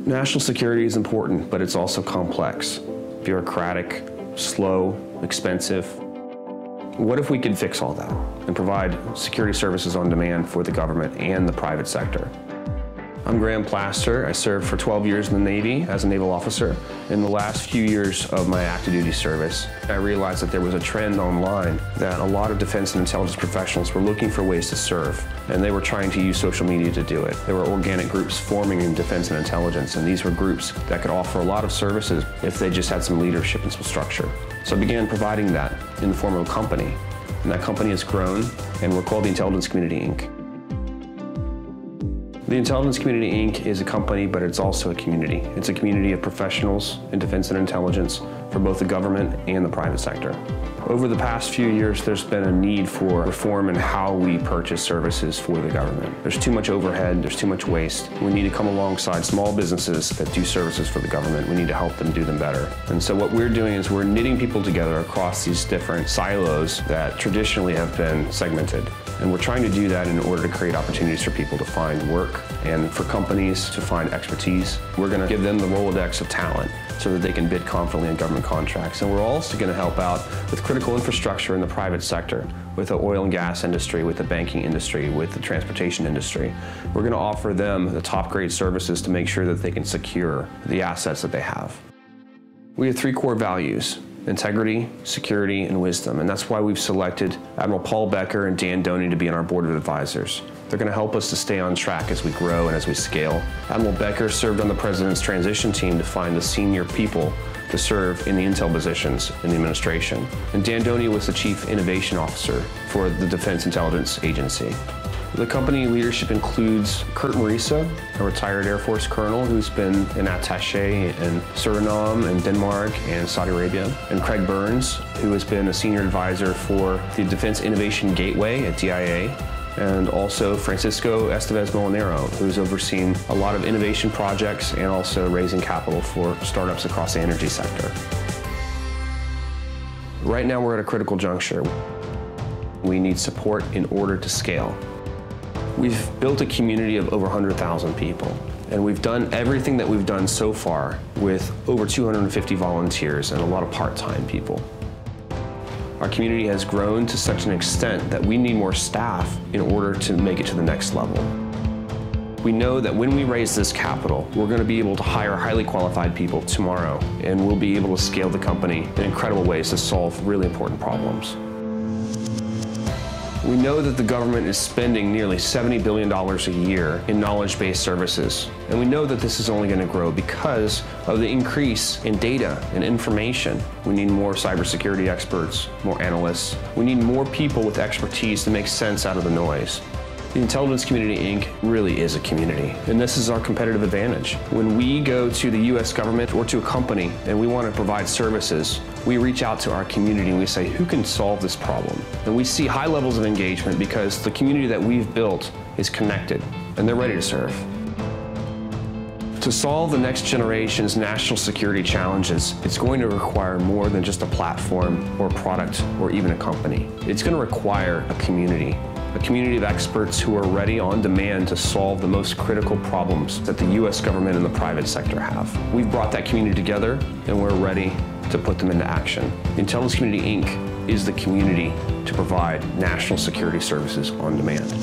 National security is important, but it's also complex, bureaucratic, slow, expensive. What if we could fix all that and provide security services on demand for the government and the private sector? I'm Graham Plaster. I served for 12 years in the Navy as a naval officer. In the last few years of my active duty service, I realized that there was a trend online that a lot of defense and intelligence professionals were looking for ways to serve, and they were trying to use social media to do it. There were organic groups forming in defense and intelligence, and these were groups that could offer a lot of services if they just had some leadership and some structure. So I began providing that in the form of a company, and that company has grown, and we're called the Intelligence Community, Inc. The Intelligence Community, Inc. is a company, but it's also a community. It's a community of professionals in defense and intelligence for both the government and the private sector. Over the past few years, there's been a need for reform in how we purchase services for the government. There's too much overhead, there's too much waste. We need to come alongside small businesses that do services for the government. We need to help them do them better. And so what we're doing is we're knitting people together across these different silos that traditionally have been segmented. And we're trying to do that in order to create opportunities for people to find work and for companies to find expertise. We're going to give them the Rolodex of talent so that they can bid confidently in government contracts. And we're also going to help out with critical infrastructure in the private sector, with the oil and gas industry, with the banking industry, with the transportation industry. We're going to offer them the top grade services to make sure that they can secure the assets that they have. We have three core values: integrity, security, and wisdom. And that's why we've selected Admiral Paul Becker and Dan Doney to be on our board of advisors. They're going to help us to stay on track as we grow and as we scale. Admiral Becker served on the President's transition team to find the senior people to serve in the intel positions in the administration. And Dan Doney was the Chief Innovation Officer for the Defense Intelligence Agency. The company leadership includes Kurt Marisa, a retired Air Force colonel who's been an attaché in Suriname and Denmark and Saudi Arabia, and Craig Burns, who has been a senior advisor for the Defense Innovation Gateway at DIA, and also Francisco Estevez Molinero, who's overseen a lot of innovation projects and also raising capital for startups across the energy sector. Right now we're at a critical juncture. We need support in order to scale. We've built a community of over 100,000 people, and we've done everything that we've done so far with over 250 volunteers and a lot of part-time people. Our community has grown to such an extent that we need more staff in order to make it to the next level. We know that when we raise this capital, we're going to be able to hire highly qualified people tomorrow, and we'll be able to scale the company in incredible ways to solve really important problems. We know that the government is spending nearly $70 billion a year in knowledge-based services. And we know that this is only going to grow because of the increase in data and information. We need more cybersecurity experts, more analysts. We need more people with expertise to make sense out of the noise. The Intelligence Community, Inc. really is a community, and this is our competitive advantage. When we go to the U.S. government or to a company and we want to provide services, we reach out to our community and we say, who can solve this problem? And we see high levels of engagement because the community that we've built is connected and they're ready to serve. To solve the next generation's national security challenges, it's going to require more than just a platform or a product or even a company. It's going to require a community of experts who are ready on demand to solve the most critical problems that the U.S. government and the private sector have. We've brought that community together and we're ready to put them into action. The Intelligence Community, Inc. is the community to provide national security services on demand.